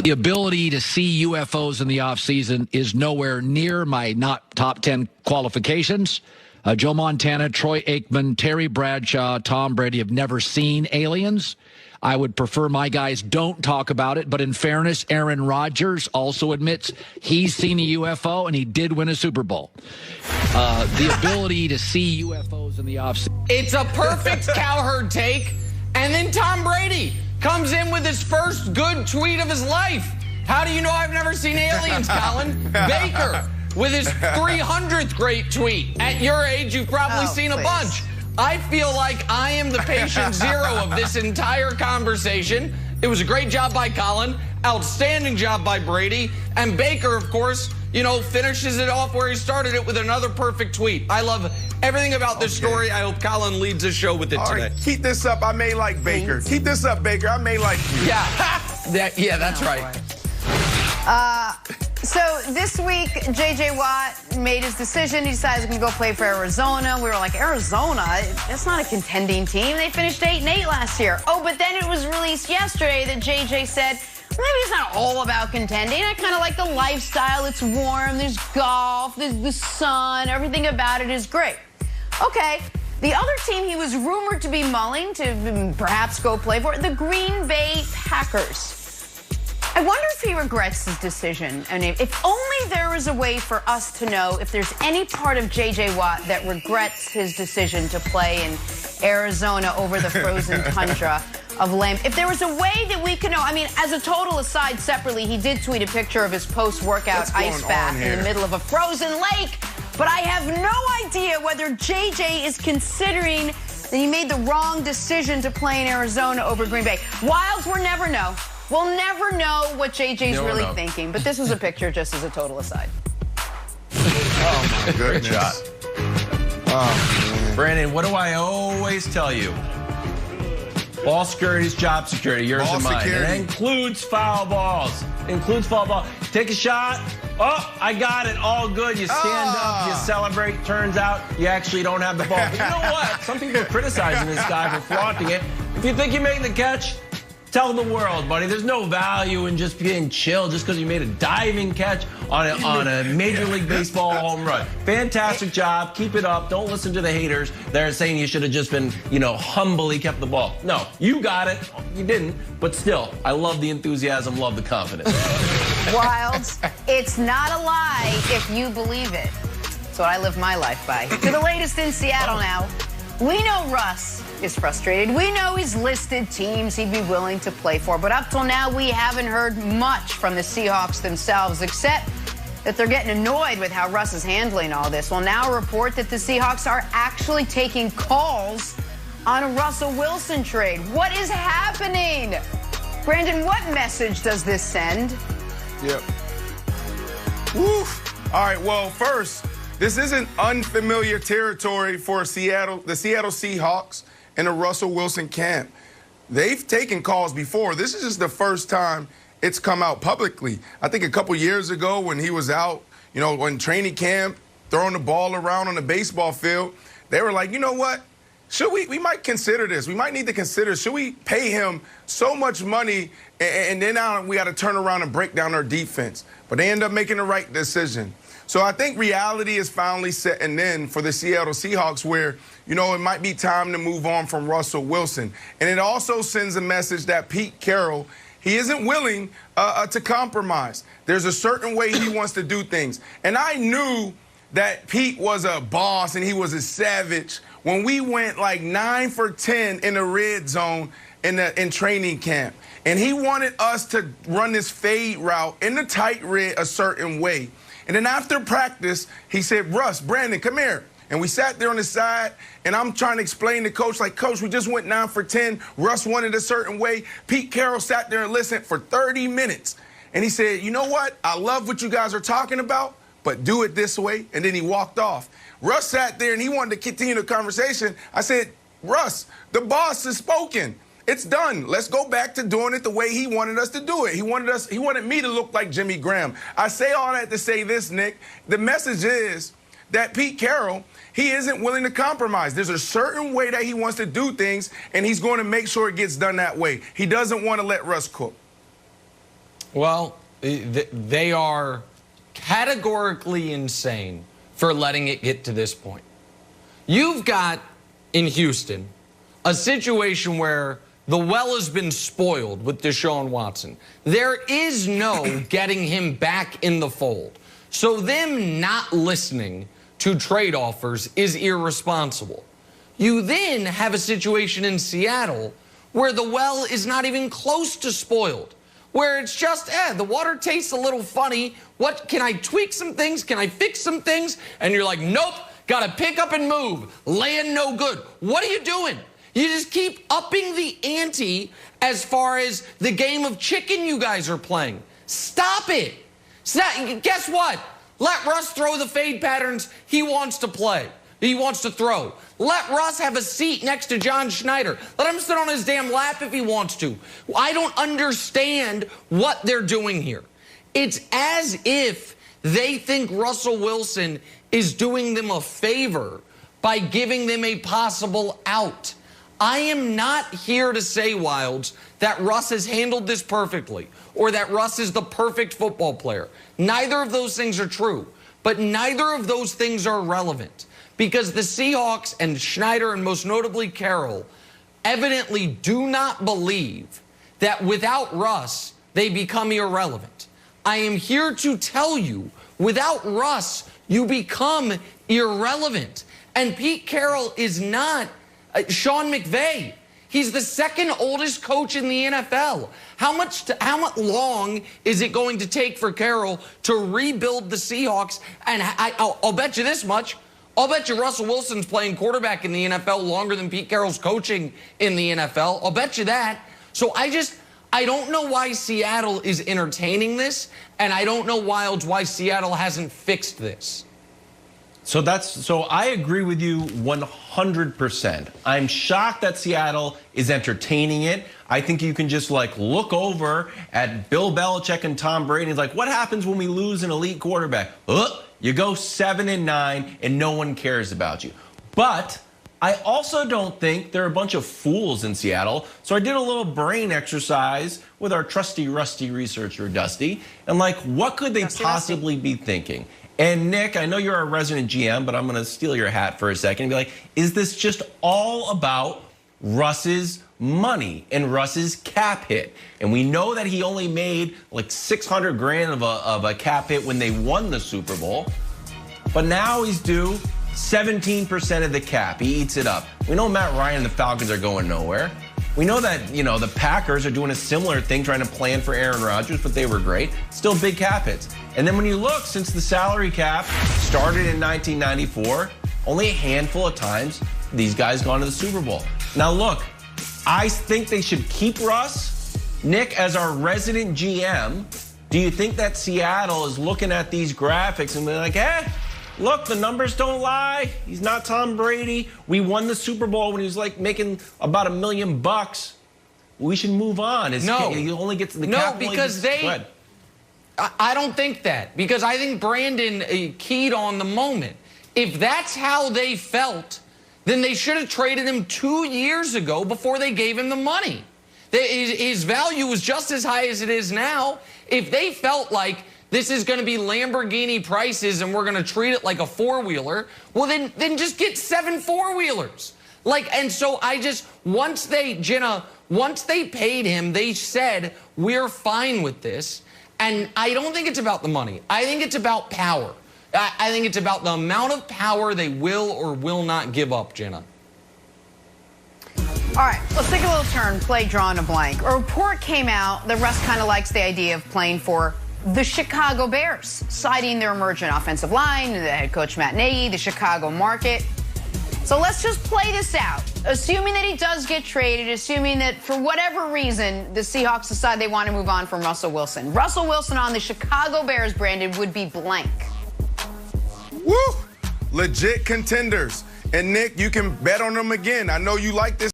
The ability to see UFOs in the offseason is nowhere near my not top 10 qualifications. Joe Montana, Troy Aikman, Terry Bradshaw, Tom Brady have never seen aliens. I would prefer my guys don't talk about it, but in fairness, Aaron Rodgers also admits he's seen a UFO, and he did win a Super Bowl. The ability to see UFOs in the offseason. It's a perfect cowherd take, and then Tom Brady comes in with his first good tweet of his life. How do you know I've never seen aliens, Colin? Baker with his 300th great tweet. At your age, you've probably seen a bunch. I feel like I am the patient zero of this entire conversation. It was a great job by Colin, outstanding job by Brady, and Baker, of course, finishes it off where he started it with another perfect tweet. I love everything about this story. I hope Colin leads the show with it today. Right, keep this up. I may like Baker. Keep this up, Baker. I may like you. Yeah, that's right. So this week, J.J. Watt made his decision. He decided he was going to go play for Arizona. We were like, Arizona? That's not a contending team. They finished 8-8 last year. Oh, but then it was released yesterday that J.J. said, maybe it's not all about contending. I kind of like the lifestyle. It's warm. There's golf. There's the sun. Everything about it is great. Okay. The other team he was rumored to be mulling to perhaps go play for, the Green Bay Packers. I wonder if he regrets his decision. And if only there was a way for us to know if there's any part of J.J. Watt that regrets his decision to play in Arizona over the frozen tundra of Lamb. If there was a way that we could know, I mean, as a total aside, separately, he did tweet a picture of his post-workout ice bath in the middle of a frozen lake. But I have no idea whether J.J. is considering that he made the wrong decision to play in Arizona over Green Bay. Wilds will never know. We'll never know what JJ's really thinking, but this was a picture just as a total aside. Oh, my goodness. Great shot. Oh, man. Brandon, what do I always tell you? Ball security is job security, yours and mine. And that includes foul balls. Includes foul ball. Take a shot. Oh, I got it. All good. You stand up, you celebrate. Turns out you actually don't have the ball. But you know what? Some people are criticizing this guy for flaunting it. If you think you made the catch, tell the world, buddy. There's no value in just being chill just because you made a diving catch on a Major League Baseball home run. Fantastic job. Keep it up. Don't listen to the haters. They're saying you should have just been, humbly kept the ball. No, you got it. You didn't. But still, I love the enthusiasm, love the confidence. Wilds, it's not a lie if you believe it. That's what I live my life by. To the latest in Seattle now. We know Russ is frustrated. We know he's listed teams he'd be willing to play for. But up till now, we haven't heard much from the Seahawks themselves, except that they're getting annoyed with how Russ is handling all this. Well, now a report that the Seahawks are actually taking calls on a Russell Wilson trade. What is happening? Brandon, what message does this send? Yep. Woof. All right, well, first, this isn't unfamiliar territory for the Seattle Seahawks and the Russell Wilson camp. They've taken calls before. This is just the first time it's come out publicly. I think a couple years ago when he was out, in training camp, throwing the ball around on the baseball field, they were like, you know what? We might consider this. We might need to consider, should we pay him so much money and then now we got to turn around and break down our defense? But they end up making the right decision. So I think reality is finally setting in for the Seattle Seahawks where, it might be time to move on from Russell Wilson. And it also sends a message that Pete Carroll, he isn't willing to compromise. There's a certain way he wants to do things. And I knew that Pete was a boss and he was a savage when we went like 9 for 10 in the red zone in training camp. And he wanted us to run this fade route in the tight red a certain way. And then after practice, he said, Russ, Brandon, come here. And we sat there on the side, and I'm trying to explain to Coach, like, Coach, we just went 9 for 10. Russ wanted a certain way. Pete Carroll sat there and listened for 30 minutes. And he said, you know what? I love what you guys are talking about, but do it this way. And then he walked off. Russ sat there, and he wanted to continue the conversation. I said, Russ, the boss has spoken. It's done. Let's go back to doing it the way he wanted us to do it. He wanted me to look like Jimmy Graham. I say all that to say this, Nick. The message is that Pete Carroll, he isn't willing to compromise. There's a certain way that he wants to do things, and he's going to make sure it gets done that way. He doesn't want to let Russ cook. Well, they are categorically insane for letting it get to this point. You've got, in Houston, a situation where the well has been spoiled with Deshaun Watson. There is no getting him back in the fold. So them not listening to trade offers is irresponsible. You then have a situation in Seattle where the well is not even close to spoiled, where it's just, the water tastes a little funny. What, can I tweak some things? Can I fix some things? And you're like, nope, gotta pick up and move. Land no good. What are you doing? You just keep upping the ante as far as the game of chicken you guys are playing. Stop it. Guess what? Let Russ throw the fade patterns he wants to play. He wants to throw. Let Russ have a seat next to John Schneider. Let him sit on his damn lap if he wants to. I don't understand what they're doing here. It's as if they think Russell Wilson is doing them a favor by giving them a possible out. I am not here to say, Wilds, that Russ has handled this perfectly or that Russ is the perfect football player. Neither of those things are true, but neither of those things are relevant because the Seahawks and Schneider and most notably Carroll evidently do not believe that without Russ, they become irrelevant. I am here to tell you, without Russ, you become irrelevant. And Pete Carroll is not Sean McVay. He's the second oldest coach in the NFL. How much long is it going to take for Carroll to rebuild the Seahawks? And I'll bet you this much. I'll bet you Russell Wilson's playing quarterback in the NFL longer than Pete Carroll's coaching in the NFL. I'll bet you that. So I don't know why Seattle is entertaining this, and I don't know, Wilds, why Seattle hasn't fixed this. So I agree with you 100%. I'm shocked that Seattle is entertaining it. I think you can just look over at Bill Belichick and Tom Brady. It's like, what happens when we lose an elite quarterback? You go 7-9 and no one cares about you. But I also don't think they're a bunch of fools in Seattle. So I did a little brain exercise with our trusty, rusty researcher, Dusty. And what could they possibly be thinking? And Nick, I know you're a resident GM, but I'm going to steal your hat for a second and be like, is this just all about Russ's money and Russ's cap hit? And we know that he only made $600 grand of a cap hit when they won the Super Bowl. But now he's due 17% of the cap. He eats it up. We know Matt Ryan and the Falcons are going nowhere. We know that, the Packers are doing a similar thing, trying to plan for Aaron Rodgers, but they were great. Still big cap hits. And then when you look, since the salary cap started in 1994, only a handful of times these guys gone to the Super Bowl. Now look, I think they should keep Russ. Nick, as our resident GM, do you think that Seattle is looking at these graphics and being like, look, the numbers don't lie. He's not Tom Brady. We won the Super Bowl when he was making about $1 million. We should move on. No, he only gets the cap. No, because I don't think that. Because I think Brandon keyed on the moment. If that's how they felt, then they should have traded him 2 years ago before they gave him the money. His value was just as high as it is now. If they felt like this is going to be Lamborghini prices and we're going to treat it like a four-wheeler, well, then just get 7 four-wheelers. And so once they paid him, they said, we're fine with this. And I don't think it's about the money. I think it's about power. I think it's about the amount of power they will or will not give up, Jenna. All right, let's take a little turn, play drawing a blank. A report came out that Russ kind of likes the idea of playing for the Chicago Bears, citing their emergent offensive line, the head coach Matt Nagy, the Chicago market. So let's just play this out. Assuming that he does get traded, assuming that for whatever reason the Seahawks decide they want to move on from Russell Wilson. Russell Wilson on the Chicago Bears, Brandon, would be blank. Woo! Legit contenders. And Nick, you can bet on them again. I know you like this.